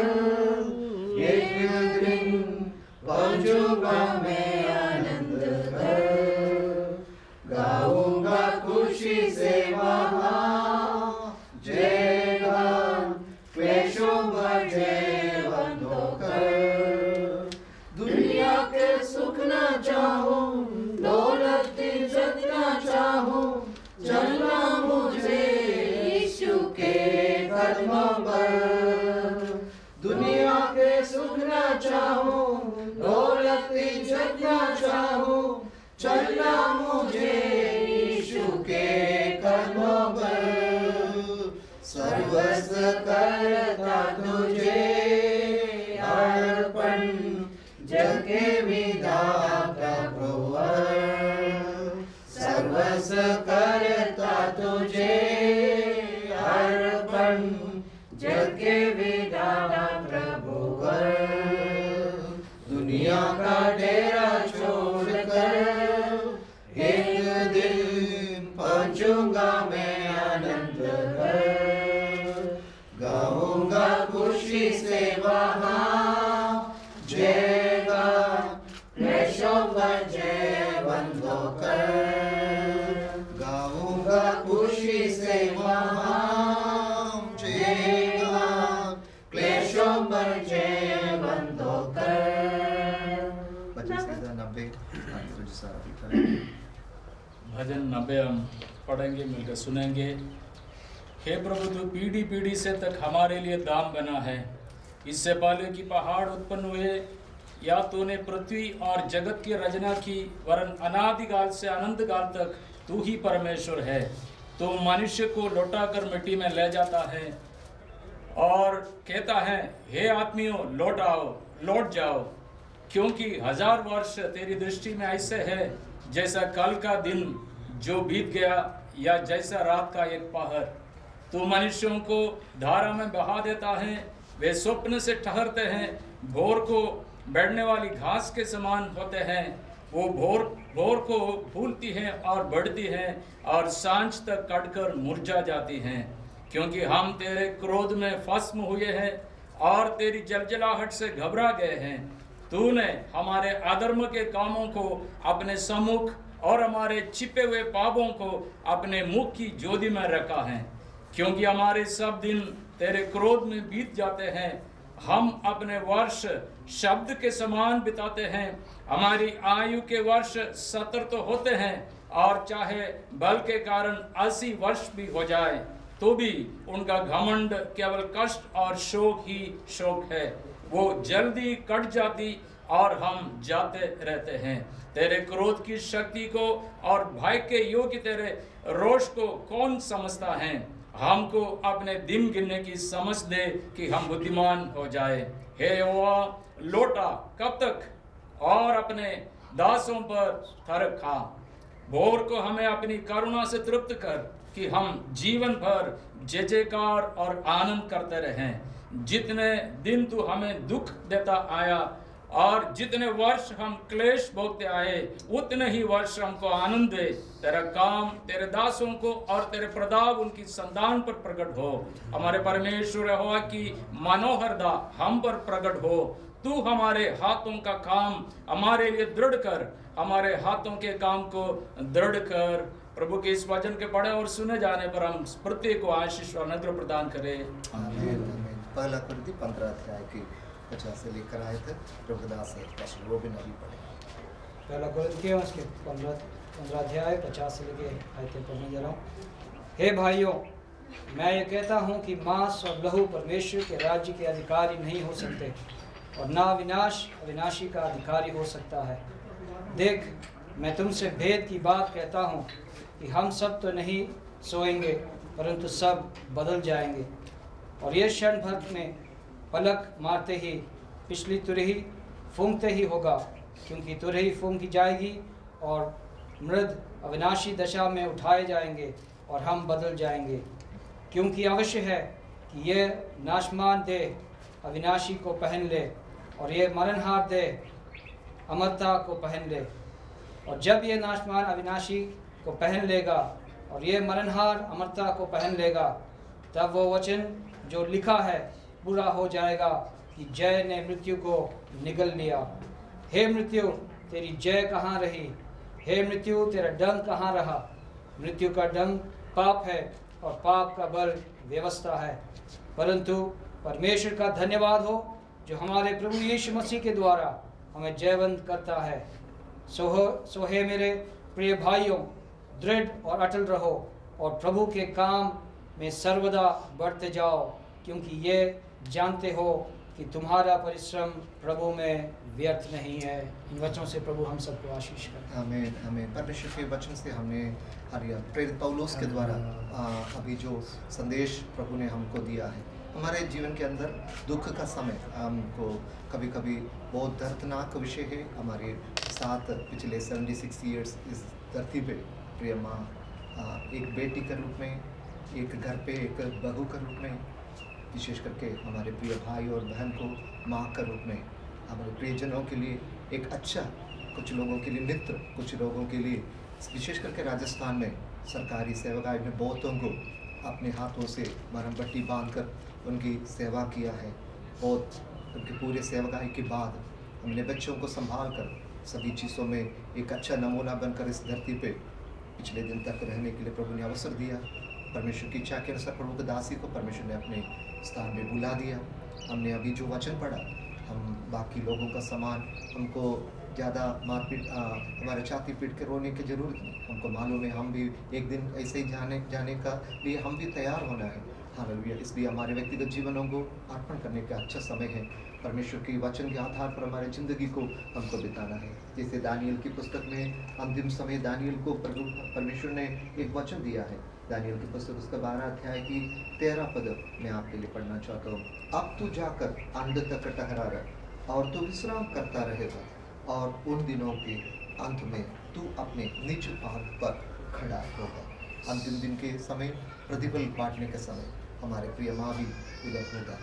Speaker 6: एक दिन पहुंचूंगा मैं आनंद घर, गाऊंगा खुशी से वहाँ जयगा क्लेशों पर जय बंदोकर। दुनिया के सुख ना चाहूं, दौलत इज्जत ना चाहूं, चलना मुझे यीशु के कदमों पर। दुनिया के सुख ना चाहूं, दौलत इज्जत ना चाहूं, चलना मुझे यीशु के कदमों पर। सर्वस्व करता तुझे अर्पण, जग के विधाता प्रभुवर। सर्वस्व करता तुझे अर्पण, जग के विधाता प्रभुवर। दुनिया का डेरा छोड़कर एक दिन पहुंचूंगा मैं आनंद घर, गाऊंगा खुशी से वहाँ जयगा क्लेशों पर जय बंदोकर। गाऊंगा खुशी से वहाँ जयगा क्लेशों पर जय बंदोकर।
Speaker 5: भजन 90 हम पढ़ेंगे, मिलकर सुनेंगे। हे प्रभु, तू पीढ़ी पीढ़ी से तक हमारे लिए दाम बना है। इससे पहले कि पहाड़ उत्पन्न हुए या तूने पृथ्वी और जगत की रचना की, वरन अनादिकाल से अनंत काल तक तू ही परमेश्वर है। तू मनुष्य को लौटाकर मिट्टी में ले जाता है और कहता है, हे आत्मियों लौट आओ, लौट जाओ, क्योंकि 1000 वर्ष तेरी दृष्टि में ऐसे है जैसा कल का दिन जो बीत गया, या जैसा रात का एक पहर। तू मनुष्यों को धारा में बहा देता है, वे स्वप्न से ठहरते हैं। भोर को बढ़ने वाली घास के समान होते हैं। वो भोर को फूलती हैं और बढ़ती हैं, और सांझ तक कटकर मुरझा जाती हैं। क्योंकि हम तेरे क्रोध में फस्म हुए हैं और तेरी जलजलाहट से घबरा गए हैं। तूने हमारे अधर्म के कामों को अपने सम्मुख और हमारे छिपे हुए पापों को अपने मुख की ज्योति में रखा है। क्योंकि हमारे सब दिन तेरे क्रोध में बीत जाते हैं, हम अपने वर्ष शब्द के समान बिताते हैं। हमारी आयु के वर्ष 70 तो होते हैं, और चाहे बल के कारण 80 वर्ष भी हो जाए तो भी उनका घमंड केवल कष्ट और शोक ही शोक है। वो जल्दी कट जाती और हम जाते रहते हैं। तेरे क्रोध की शक्ति को और भय के योग्य तेरे रोष को कौन समझता है। हमको अपने दिन गिनने की समझ दे कि हम बुद्धिमान हो जाए। हे यहोवा, लौटा कब तक और अपने दासों पर थरक खा। भोर को हमें अपनी करुणा से तृप्त कर कि हम जीवन भर जय जयकार और आनंद करते रहें। जितने दिन तू हमें दुख देता आया और जितने वर्ष हम क्लेश भोगते आए, उतने ही वर्ष हमको आनंद दे। तेरा काम तेरे दासों को और तेरे प्रताप उनकी संतान पर प्रकट हो। हमारे परमेश्वर यहोवा की मनोहरता हम पर प्रकट हो। तू हमारे हाथों का काम हमारे लिए दृढ़ कर, हमारे हाथों के काम को दृढ़ कर। प्रभु के इस वचन के पढ़े और सुने जाने पर हम प्रत्येक को आशीष और अनुग्रह प्रदान करें।
Speaker 6: आमीन, आमीन। पहला कुरिन्थी 15 अध्याय की 50 से लेकर आए थे। प्रभुदास वो भी नहीं पढ़े।
Speaker 3: पहला कुरिन्थियों उसके 15 अध्याय 50 से लेके आयतें पढ़ने जा रहा हूँ। हे भाइयों, मैं ये कहता हूँ कि मांस और लहू परमेश्वर के राज्य के अधिकारी नहीं हो सकते और ना अविनाशी का अधिकारी हो सकता है। देख, मैं तुमसे भेद की बात कहता हूँ कि हम सब तो नहीं सोएंगे, परंतु सब बदल जाएंगे। और ये क्षण भर में पलक मारते ही पिछली तुरही फूंकते ही होगा, क्योंकि तुरही फूंकी जाएगी और मृद अविनाशी दशा में उठाए जाएंगे और हम बदल जाएंगे। क्योंकि अवश्य है कि ये नाशमान देह अविनाशी को पहन ले और ये मरणहार देह अमरता को पहन ले। और जब ये नाशमान अविनाशी को पहन लेगा और ये मरणहार अमरता को पहन लेगा, तब वो वचन जो लिखा है पूरा हो जाएगा कि जय ने मृत्यु को निगल लिया। हे मृत्यु, तेरी जय कहाँ रही? हे मृत्यु, तेरा डंक कहाँ रहा? मृत्यु का डंक पाप है और पाप का बल व्यवस्था है। परंतु परमेश्वर का धन्यवाद हो जो हमारे प्रभु यीशु मसीह के द्वारा हमें जयवंत करता है। सो हे मेरे प्रिय भाइयों, दृढ़ और अटल रहो और प्रभु के काम में सर्वदा बढ़ते जाओ, क्योंकि ये जानते हो कि तुम्हारा परिश्रम प्रभु में व्यर्थ नहीं है। इन वचनों से प्रभु हम सबको आशीष करे।
Speaker 6: आमीन, आमीन। परमेश्वर के वचन से हमने प्रेरित पौलुस के द्वारा अभी जो संदेश प्रभु ने हमको दिया है, हमारे जीवन के अंदर दुख का समय हमको कभी कभी बहुत दर्दनाक विषय है। हमारे साथ पिछले 76 ईयर्स इस धरती पे प्रिय माँ एक बेटी के रूप में, एक घर पे एक बहू के रूप में, विशेष करके हमारे प्रिय भाई और बहन को माँ के रूप में, हमारे प्रियजनों के लिए एक अच्छा, कुछ लोगों के लिए मित्र, कुछ लोगों के लिए, विशेष करके राजस्थान में सरकारी सेवकाई में बहुतों को अपने हाथों से मरहम पट्टी बांधकर उनकी सेवा किया है। बहुत उनके पूरे सेवकाई के बाद हमने बच्चों को संभाल कर सभी चीज़ों में एक अच्छा नमूना बनकर इस धरती पे पिछले दिन तक रहने के लिए प्रभु ने अवसर दिया। परमेश्वर की इच्छा के अनुसार प्रभु के दासी को परमेश्वर ने अपने स्थान में बुला दिया। हमने अभी जो वचन पढ़ा, हम बाकी लोगों का समान हमको ज़्यादा मारपीट हमारे छाती पीट के रोने की ज़रूरत नहीं। हमको मालूम है हम भी एक दिन ऐसे ही जाने का लिए हम भी तैयार होना है। हालेलुया। इसलिए हमारे व्यक्तिगत जीवनों को अर्पण करने का अच्छा समय है। परमेश्वर के वचन के आधार पर हमारे ज़िंदगी को हमको बिताना है। जैसे दानियल की पुस्तक में अंतिम समय दानियल को परमेश्वर ने एक वचन दिया है। दानियल की पुस्तक उसका 12 अध्याय की 13 पद मैं आपके लिए पढ़ना चाहता हूँ। अब तू जाकर अंत तक टहरा रह और तू विश्राम करता रहेगा और उन दिनों के अंत में तू अपने निज पाद पर खड़ा होगा। अंतिम दिन के समय, प्रतिफल बांटने के समय हमारे प्रिय माँ भी उधर होगा।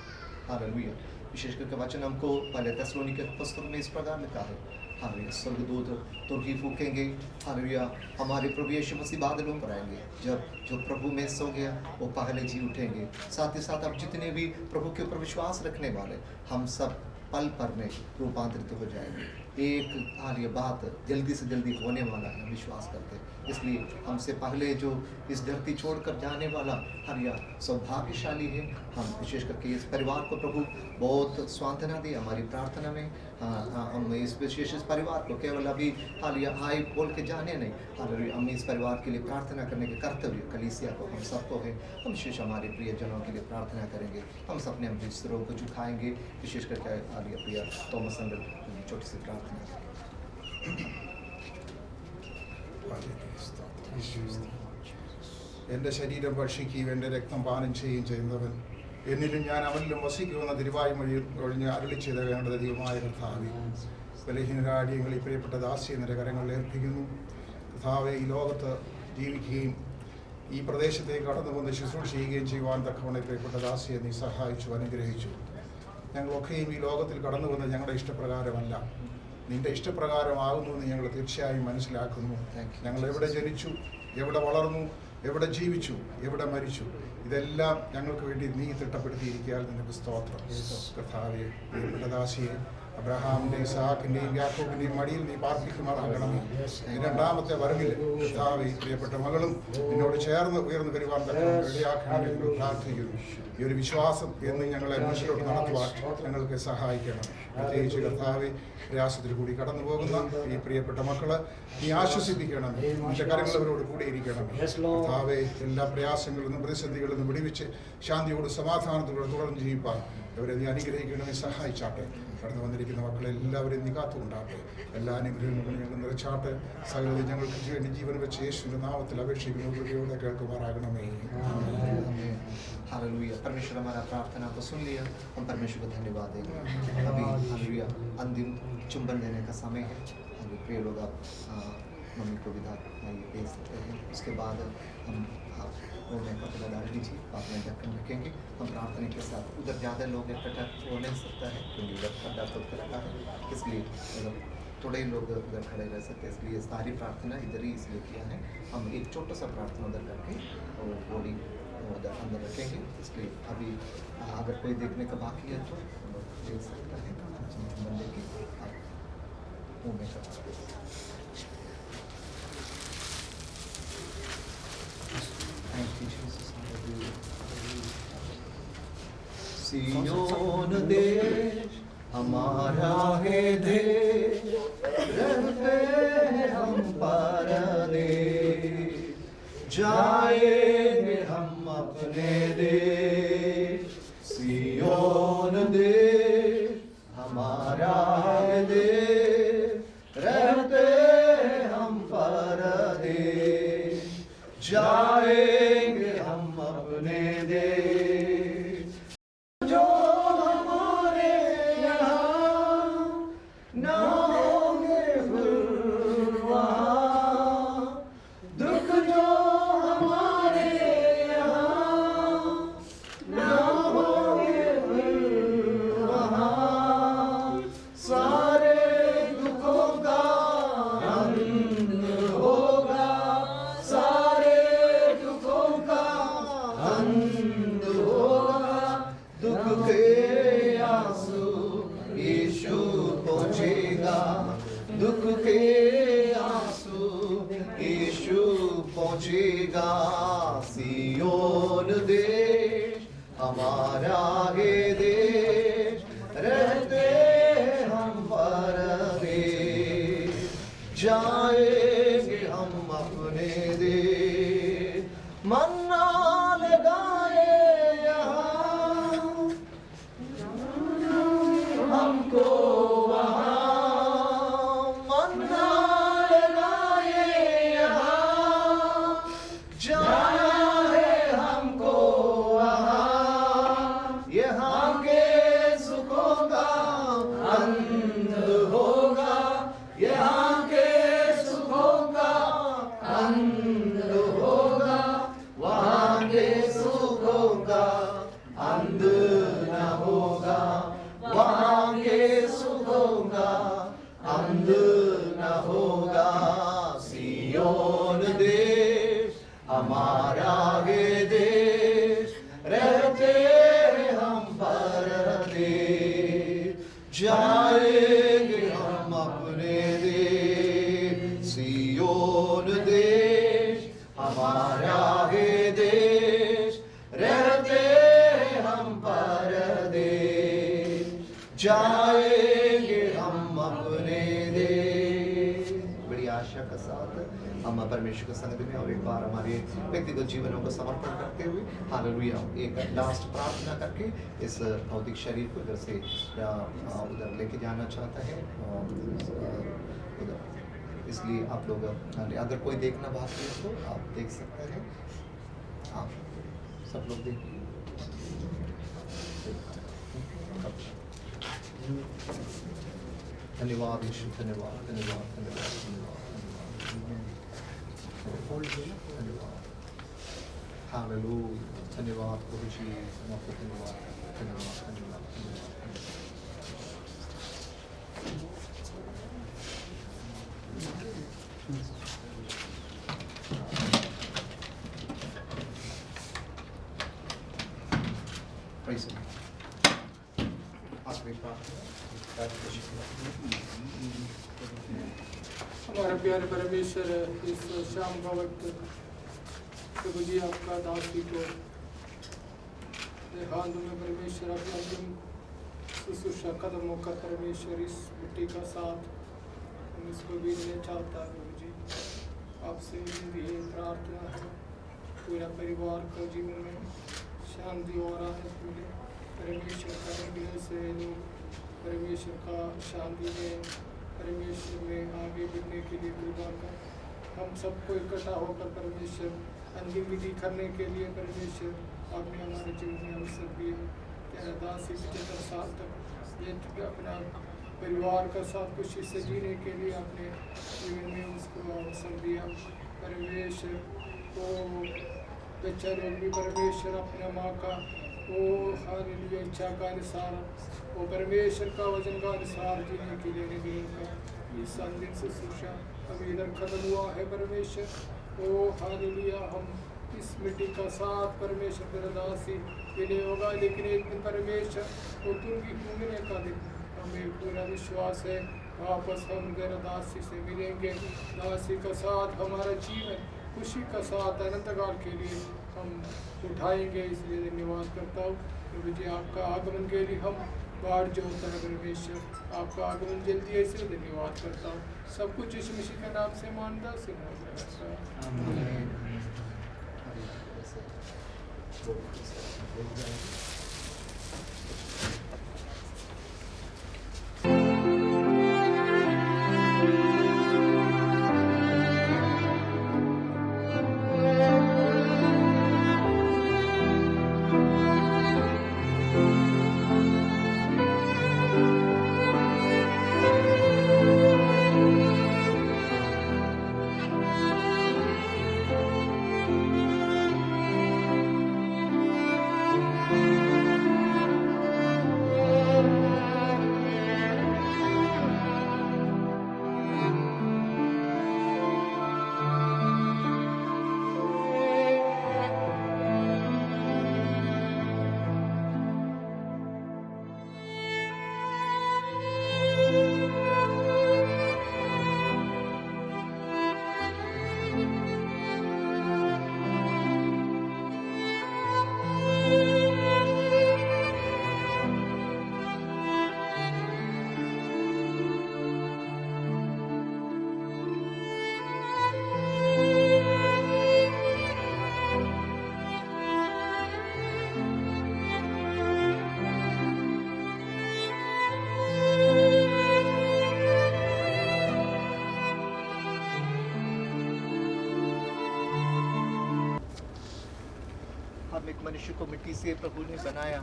Speaker 6: हालेलुया। विशेष करके वचन हमको पहले तेसलोनिके की पुस्तक में इस प्रकार लिखा है। हालेलुया। स्वर्गदूत तुरही फूकेंगे। हालेलुया। हमारे प्रभु यीशु मसीह बादलों पर आएंगे। जब जो प्रभु में सो गया वो पहले जी उठेंगे। साथ ही साथ अब जितने भी प्रभु के ऊपर विश्वास रखने वाले, हम सब पल पर में रूपांतरित हो जाएंगे। एक बात जल्दी से जल्दी होने वाला है, विश्वास करते हैं। इसलिए हमसे पहले जो इस धरती छोड़कर जाने वाला हरिया सौभाग्यशाली है। हम विशेष करके इस परिवार को प्रभु बहुत सांत्वना दी हमारी प्रार्थना में। हम इस विशेष इस परिवार को केवल अभी हालिया हाई बोल के जाने नहीं, हालेलुया, हम इस परिवार के लिए प्रार्थना करने के कर्तव्य कलीसिया को हम सबको है। हम विशेष हमारे प्रियजनों के लिए प्रार्थना करेंगे। हम सब अपने बिस्तरों को झुकाएंगे। विशेष करके हालिया प्रिय थॉमस अंकल छोटी सी प्रार्थना।
Speaker 7: എൻ്റെ ശരീരം ഭക്ഷിക്കുകയും എൻ്റെ രക്തം പാനം ചെയ്യുകയും ചെയ്യുന്നവൻ എന്നിലും ഞാൻ അവനിലും വസിക്കുമെന്ന തിരുവായ് മൊഴി ഒഴിഞ്ഞ് അരുളി ചെയ്ത വേണ്ടത് ദൈവമായ കർത്താവേ, ബലഹീനരാജ്യങ്ങൾ ഈ പ്രിയപ്പെട്ട ദാസിയെ നിന്റെ കരങ്ങളിൽ ഏൽപ്പിക്കുന്നു. കർത്താവെ, ഈ ലോകത്ത് ജീവിക്കുകയും ഈ പ്രദേശത്തേക്ക് കടന്നു വന്ന് ശുശ്രൂഷ ചെയ്യുകയും ചെയ്യുവാൻ തക്കവണ്ണം പ്രിയപ്പെട്ട ദാസിയെ നീ സഹായിച്ചു, അനുഗ്രഹിച്ചു. ഞങ്ങളൊക്കെയും ഈ ലോകത്തിൽ കടന്നു വന്ന് ഞങ്ങളുടെ ഇഷ്ടപ്രകാരമല്ല, നിന്റെ ഇഷ്ടപ്രകാരമാകുന്നു എന്ന് ഞങ്ങൾ തീർച്ചയായും മനസ്സിലാക്കുന്നു. ഞങ്ങൾ എവിടെ ജനിച്ചു, എവിടെ വളർന്നു, എവിടെ ജീവിച്ചു, എവിടെ മരിച്ചു, ഇതെല്ലാം ഞങ്ങൾക്ക് വേണ്ടി നീ തിട്ടപ്പെടുത്തിയിരിക്കാൻ നിനക്ക് സ്തോത്രം. കർത്താവേ, പ്രിയപ്പെട്ട ദാസിയെ അബ്രഹാമിൻ്റെയും ഇസ്ഹാക്കിൻ്റെയും യാക്കോബിൻ്റെയും മടിയിൽ നീ പാർപ്പിക്കുമാറാകണമേ. രണ്ടാമത്തെ വരവിൽ കർത്താവേ, പ്രിയപ്പെട്ട മകളും നിന്നോട് ചേർന്ന് ഉയർന്നു വരുവാൻ തക്കണം ഇടയാക്കണമെന്ന് ഞങ്ങൾ പ്രാർത്ഥിക്കുന്നു. ഈ ഒരു വിശ്വാസം എന്ന് ഞങ്ങളെ മുന്നിലോട്ട് നടത്തുവാൻ ഞങ്ങൾക്ക് സഹായിക്കണം. പ്രത്യേകിച്ച് കർത്താവെ, പ്രയാസത്തിൽ കൂടി കടന്നു പോകുന്ന ഈ പ്രിയപ്പെട്ട മക്കളെ നീ ആശ്വസിപ്പിക്കണം. നിന്റെ കരങ്ങൾ അവരോട് കൂടിയിരിക്കണം. കർത്താവെ, എല്ലാ പ്രയാസങ്ങളിൽ നിന്നും പ്രതിസന്ധികളിൽ നിന്നും വിടിവിച്ച് ശാന്തിയോട് സമാധാനത്തോടെ തുടർന്ന് ജീവിപ്പാൻ അവരെ നീ അനുഗ്രഹിക്കണമേ, സഹായിച്ചാട്ടെ. കടന്നു വന്നിരിക്കുന്ന മക്കളെ എല്ലാവരെയും നീ കാത്തുകൊണ്ടാട്ടെ. എല്ലാ അനുഗ്രഹങ്ങളും ഞങ്ങൾ നിറച്ചാട്ടെ. സകലത ഞങ്ങൾക്ക് വേണ്ടി ജീവൻ വെച്ച് യേശുവിന്റെ നാമത്തിൽ അപേക്ഷിക്കുന്നു. ഹൃദയോടെ കേൾക്കുമാറാകണമേ.
Speaker 6: हालेलुया। परमेश्वर हमारा प्रार्थना को सुन लिया, हम परमेश्वर को धन्यवाद देंगे। अभी हालेलुया अंतिम चुंबन देने का समय है। अभी प्रिय लोग आप मम्मी को विदा दे सकते हैं। उसके बाद हम रोने का पहला दीजिए, आप में ढक्कन रखेंगे। हम प्रार्थना के साथ उधर ज़्यादा लोग इकट्ठा हो नहीं सकता है क्योंकि उधर खड्डा खोद कर रखा है, इसलिए मतलब थोड़े ही लोग उधर खड़े रह सकते हैं, इसलिए सारी प्रार्थना इधर ही इसलिए किया है। हम एक छोटा सा प्रार्थना उधर करके और बॉडी उधर अंदर रखेंगे। इसलिए अभी अगर कोई देखने का बाकी है तो देख सकता है। बंदे की मुँह में कर सियोन देश हमारा है देश, रहते हम परदेश, जाएंगे हम अपने देश। सियोन देश हमारा है देश, रहते हम परदेश, जाएंगे हम अपने देश। जो हमारे यहाँ ना होंगे फिर वहाँ, दुख जो हमारे यहाँ ना होंगे फिर वहाँ, सारे दुखों का अंत होगा, सारे दुखों का अंत होगा। दुख के आंसू यीशु पहुँचेगा, दुख के आंसू यीशु पहुँचेगा। सियोन देश हमारा है देश, रहते हम परदेश, जाएंगे हम अपने देश। मन्ना लगाए यहाँ हमको वहाँ, मन्ना लगाए यहाँ, जाना है हमको वहाँ। यहाँ के सुखों का अंत होगा, यहाँ के सुखों का अंत होगा, वहाँ के सुखों का अंत न होगा, वहाँ के सुखों का अंत न होगा। सियोन देश हमारा है देश, रहते हम परदेश, जाएंगे हम अपने देश। सियोन देश हमारा है देश, रहते हम परदेश, जाएंगे हम अपने देश। बड़ी आशा आशा के साथ हम परमेश्वर के संगति में और एक बार हमारे व्यक्तिगत जीवनों को समर्पण करते हुए हालेलुया एक लास्ट प्रार्थना करके इस भौतिक शरीर को इधर से या उधर लेके जाना चाहता है उधर, इसलिए आप लोग अगर कोई देखना बाकी है तो आप देख सकते हैं। आप सब लोग देखिए। धन्यवाद यीशु, धन्यवाद धन्यवाद धन्यवाद धन्यवाद हालेलुया, धन्यवाद प्रभु जी, आपको धन्यवाद धन्यवाद धन्यवाद Praise the Lord. आखिरी प्रार्थना
Speaker 8: हमारे प्यारे परमेश्वर, इस शाम का वक्त प्रभु जी आपका दासी को हाथ में परमेश्वर अपने अंतिम शुश्रूषा कदम होकर परमेश्वर इस मिट्टी का साथ हम इसको बीजने चाहता है। प्रभु जी आपसे ये प्रार्थना है पूरा परिवार को जीवन में शांति और आनंद मिले। परमेश्वर का हृदय से लोग परमेश्वर का शांति में परमेश्वर में आगे बढ़ने के लिए कृपा कर हम सबको इकट्ठा होकर परमेश्वर अंतिम विधि करने के लिए परमेश्वर आपने हमारे जीवन में अवसर दिए। तेरा दासी 75 साल तक ये अपना परिवार का साथ खुशी से जीने के लिए अपने जीवन में उसको अवसर दिया। परमेश्वर को बच्चा लोग भी परमेश्वर अपने माँ का वो हालेलुया इच्छा का अनुसार वो परमेश्वर का वचन का अनुसार जीने के लिए निधि का इस अंतिम शुश्रूषा अभी इधर खत्म हुआ है। परमेश्वर ओ हालेलुया हम इस मिट्टी का साथ परमेश्वर तेरा दासी मिले होगा, लेकिन एक दिन परमेश्वर वो तुम की घूमने का दिन हमें पूरा विश्वास है वापस हम तेरा दासी से मिलेंगे। दासी का साथ हमारा जीवन खुशी का साथ अनंतकाल के लिए हम उठाएंगे, इसलिए धन्यवाद करता हूँ प्रभु जी। आपका आगमन के लिए हम बाट जोड़ता है परमेश्वर, आपका आगमन जल्दी है इसलिए धन्यवाद करता हूँ। सब कुछ यीशु मसीह के नाम से मानता से
Speaker 6: हम एक मनुष्य को मिट्टी से प्रभु ने बनाया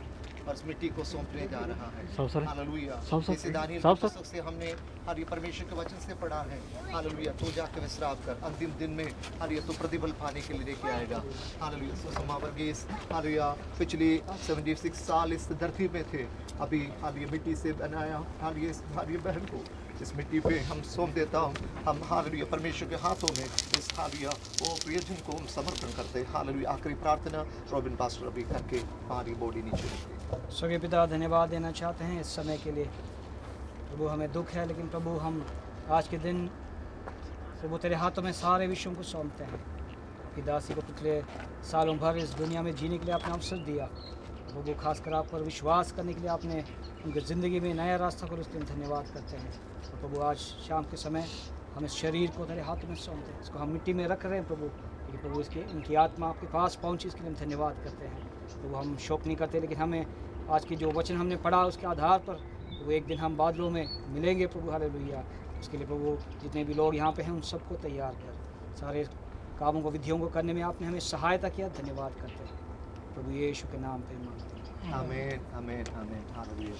Speaker 6: और उस मिट्टी को सौंपने जा रहा है। हालेलुया। जैसे दानियेल की पुस्तक से हमने हर परमेश्वर के वचन से पढ़ा है, हालेलुया, तो जाकर विश्राम कर अंतिम दिन में हालेलुया तो प्रतिफल पाने के लिए लेके आएगा। हालेलुया। सुषमा वर्गीस हालेलुया पिछले 76 साल इस धरती में थे, अभी हालेलुया मिट्टी से बनाया हालेलुया हमारी बहन को इस मिट्टी पे हम सौंप देता हूँ। हम हालेलुया परमेश्वर के हाथों में इस हालेलुया वो प्रियजन को हम समर्पण करते हैं। हालेलुया। आखिरी प्रार्थना रॉबिन पास्टर अभी करके हमारी बॉडी नीचे रखते।
Speaker 3: स्वर्गीय पिता, धन्यवाद देना चाहते हैं इस समय के लिए। प्रभु हमें दुख है, लेकिन प्रभु हम आज के दिन प्रभु तेरे हाथों में सारे विषयों को सौंपते हैं। कि दासी को पिछले सालों भर इस दुनिया में जीने के लिए आपने अवसर दिया, प्रभु खासकर आप पर विश्वास करने के लिए आपने उनकी ज़िंदगी में नया रास्ता खोला, उसके लिए धन्यवाद करते हैं। तो प्रभु आज शाम के समय हम इस शरीर को तेरे हाथों में सौंपते हैं, इसको हम मिट्टी में रख रहे हैं प्रभु, लेकिन प्रभु इसकी इनकी आत्मा आपके पास पहुँची, इसके लिए हम धन्यवाद करते हैं प्रभु। हम शोक नहीं करते, लेकिन हमें आज की जो वचन हमने पढ़ा उसके आधार पर वो एक दिन हम बादलों में मिलेंगे प्रभु। हालेलुया। उसके लिए प्रभु जितने भी लोग यहाँ पे हैं उन सबको तैयार कर, सारे कामों को विधियों को करने में आपने हमें सहायता किया, धन्यवाद करते हैं प्रभु यीशु के नाम पे मांगते हैं।
Speaker 6: आमीन आमीन आमीन हालेलुया।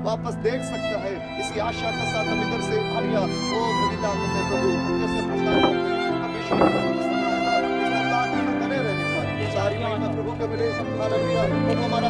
Speaker 9: वापस देख सकता है। इसी आशा के साथ हम इधर से आलिया ओ कविता करते प्रभु जैसे प्रस्ताव करते परमेश्वर बने रहने पर सारी महिमा प्रभु के मिले। हालेलुया। प्रभु हमारा